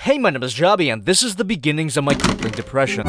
Hey, my name is Jobby, and this is the beginnings of my crippling depression.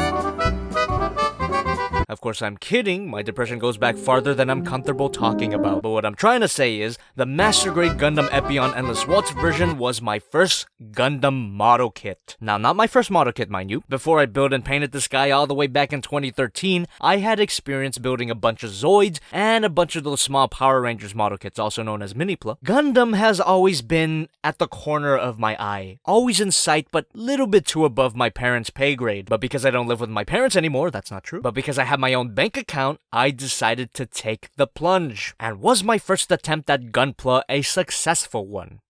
Of course, I'm kidding. My depression goes back farther than I'm comfortable talking about. But what I'm trying to say is, the Master Grade Gundam Epyon Endless Waltz version was my first Gundam model kit. Now, not my first model kit, mind you. Before I built and painted this guy all the way back in 2013, I had experience building a bunch of Zoids and a bunch of those small Power Rangers model kits, also known as MiniPla. Gundam has always been at the corner of my eye. Always in sight, but little bit too above my parents' pay grade. But because I don't live with my parents anymore, that's not true. But because I have my own bank account, I decided to take the plunge. And was my first attempt at gunpla a successful one?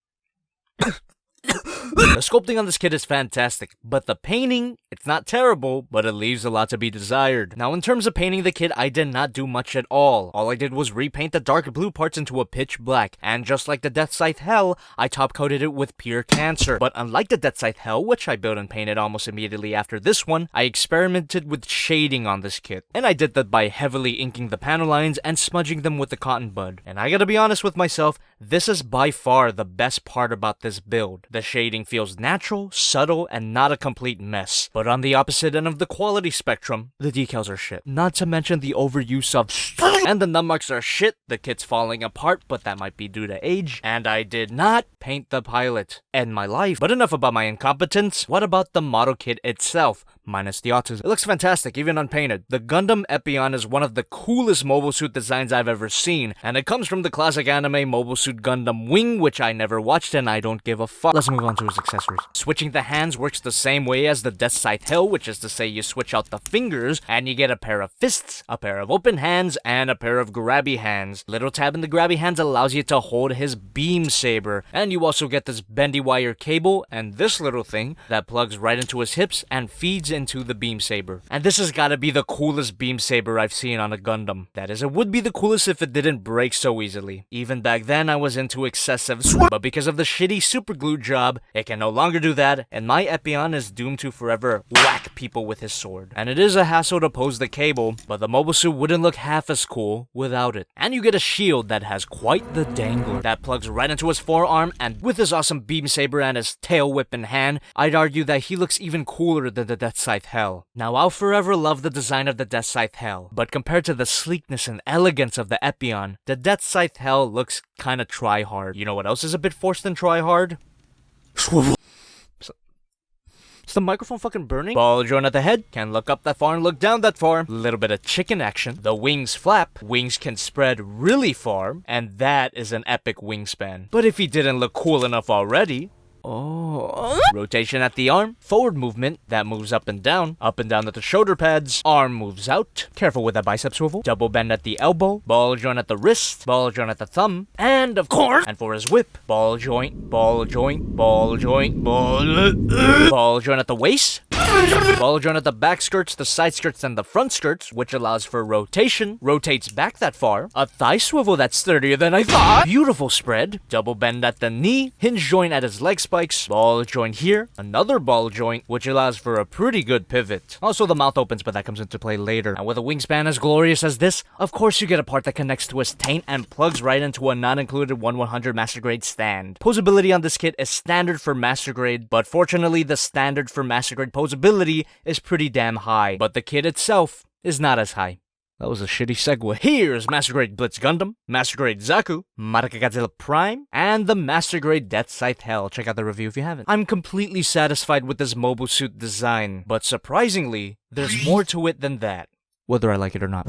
The sculpting on this kit is fantastic, but the painting, it's not terrible, but it leaves a lot to be desired. Now, in terms of painting the kit, I did not do much at all. All I did was repaint the dark blue parts into a pitch black, and just like the Death Scythe Hell, I top-coated it with pure cancer. But unlike the Death Scythe Hell, which I built and painted almost immediately after this one, I experimented with shading on this kit. And I did that by heavily inking the panel lines and smudging them with the cotton bud. And I gotta be honest with myself, this is by far the best part about this build. The shading feels natural, subtle, and not a complete mess. But on the opposite end of the quality spectrum, the decals are shit. Not to mention the overuse of and the nummarks are shit, the kit's falling apart, but that might be due to age. And I did not paint the pilot. End my life. But enough about my incompetence. What about the model kit itself? Minus the autism. It looks fantastic, even unpainted. The Gundam Epyon is one of the coolest mobile suit designs I've ever seen, and it comes from the classic anime Mobile Suit Gundam Wing, which I never watched and I don't give a fuck. Let's move on to his accessories. Switching the hands works the same way as the Death Scythe Hell, which is to say you switch out the fingers, and you get a pair of fists, a pair of open hands, and a pair of grabby hands. Little tab in the grabby hands allows you to hold his beam saber, and you also get this bendy wire cable, and this little thing that plugs right into his hips and feeds into the beam saber. And this has gotta be the coolest beam saber I've seen on a Gundam. That is, it would be the coolest if it didn't break so easily. Even back then I was into excessive but because of the shitty super glue job, it can no longer do that, and my Epyon is doomed to forever whack people with his sword. And it is a hassle to pose the cable, but the mobile suit wouldn't look half as cool without it. And you get a shield that has quite the dangler that plugs right into his forearm, and with his awesome beam saber and his tail whip in hand, I'd argue that he looks even cooler than the Death Scythe Hell. Now, I'll forever love the design of the Death Scythe Hell, but compared to the sleekness and elegance of the Epyon, the Death Scythe Hell looks kinda try-hard. You know what else is a bit forced and try-hard? Is the microphone fucking burning? Ball joint at the head, can look up that far and look down that far. Little bit of chicken action. The wings flap, wings can spread really far, and that is an epic wingspan. But if he didn't look cool enough already, rotation at the arm, forward movement, that moves up and down at the shoulder pads, arm moves out, careful with that bicep swivel, double bend at the elbow, ball joint at the wrist, ball joint at the thumb, and of course, and for his whip, ball joint, ball joint, ball joint, ball joint at the waist, ball joint at the back skirts, the side skirts, and the front skirts, which allows for rotation, rotates back that far, a thigh swivel that's sturdier than I thought, beautiful spread, double bend at the knee, hinge joint at his leg spikes, ball joint here, another ball joint, which allows for a pretty good pivot. Also, the mouth opens, but that comes into play later. And with a wingspan as glorious as this, of course you get a part that connects to his taint and plugs right into a not-included 1/100 Master Grade stand. Posability on this kit is standard for Master Grade, but fortunately the standard for Master Grade posability is pretty damn high, but the kit itself is not as high. That was a shitty segue. Here's Master Grade Blitz Gundam, Master Grade Zaku, Maraka Godzilla Prime, and the Master Grade Death Scythe Hell. Check out the review if you haven't. I'm completely satisfied with this mobile suit design, but surprisingly, there's more to it than that. Whether I like it or not.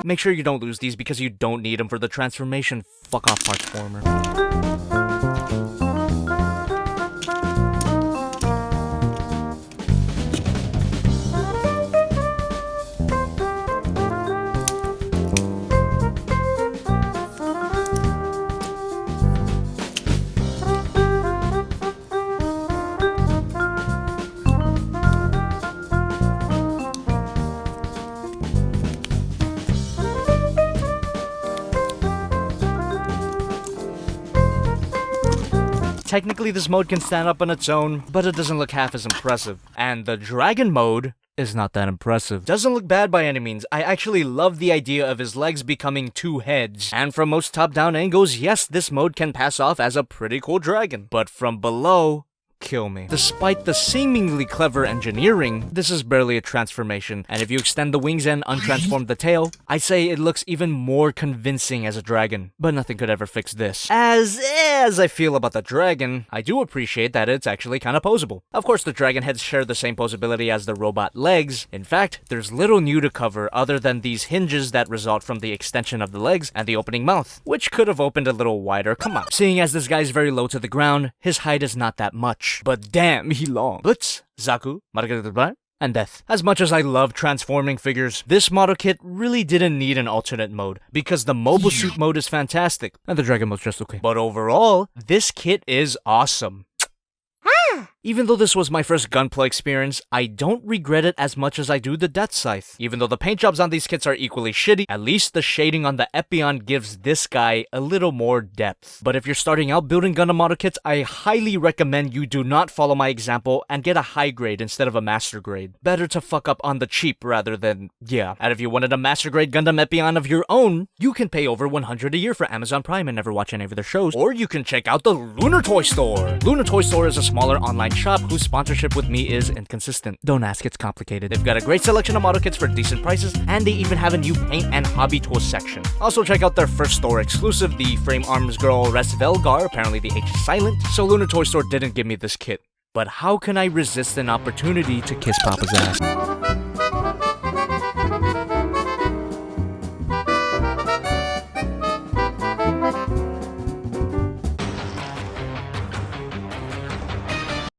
Make sure you don't lose these because you don't need them for the transformation. Fuck off, Park Former. Technically, this mode can stand up on its own, but it doesn't look half as impressive. And the Dragon mode is not that impressive. Doesn't look bad by any means. I actually love the idea of his legs becoming two heads. And from most top-down angles, yes, this mode can pass off as a pretty cool dragon. But from below, kill me. Despite the seemingly clever engineering, this is barely a transformation, and if you extend the wings and untransform the tail, I'd say it looks even more convincing as a dragon. But nothing could ever fix this. As I feel about the dragon, I do appreciate that it's actually kinda posable. Of course, the dragon heads share the same posability as the robot legs. In fact, there's little new to cover other than these hinges that result from the extension of the legs and the opening mouth, which could have opened a little wider, come on. Seeing as this guy's very low to the ground, his height is not that much. But damn, he long. Blitz, Zaku, Margaret, and Death. As much as I love transforming figures, this model kit really didn't need an alternate mode, because the mobile suit mode is fantastic, and the dragon mode's just okay. But overall, this kit is awesome. Even though this was my first gunpla experience, I don't regret it as much as I do the Death Scythe. Even though the paint jobs on these kits are equally shitty, at least the shading on the Epyon gives this guy a little more depth. But if you're starting out building Gundam model kits, I highly recommend you do not follow my example and get a high grade instead of a master grade. Better to fuck up on the cheap rather than, yeah. And if you wanted a master grade Gundam Epyon of your own, you can pay over $100 a year for Amazon Prime and never watch any of their shows. Or you can check out the Lunar Toy Store. Lunar Toy Store is a smaller online shop whose sponsorship with me is inconsistent. Don't ask, it's complicated. They've got a great selection of model kits for decent prices, and they even have a new paint and hobby tools section. Also check out their first store exclusive, the Frame Arms Girl Resvelgar. Apparently the H is silent, so Lunar Toy Store didn't give me this kit. But how can I resist an opportunity to kiss Papa's ass?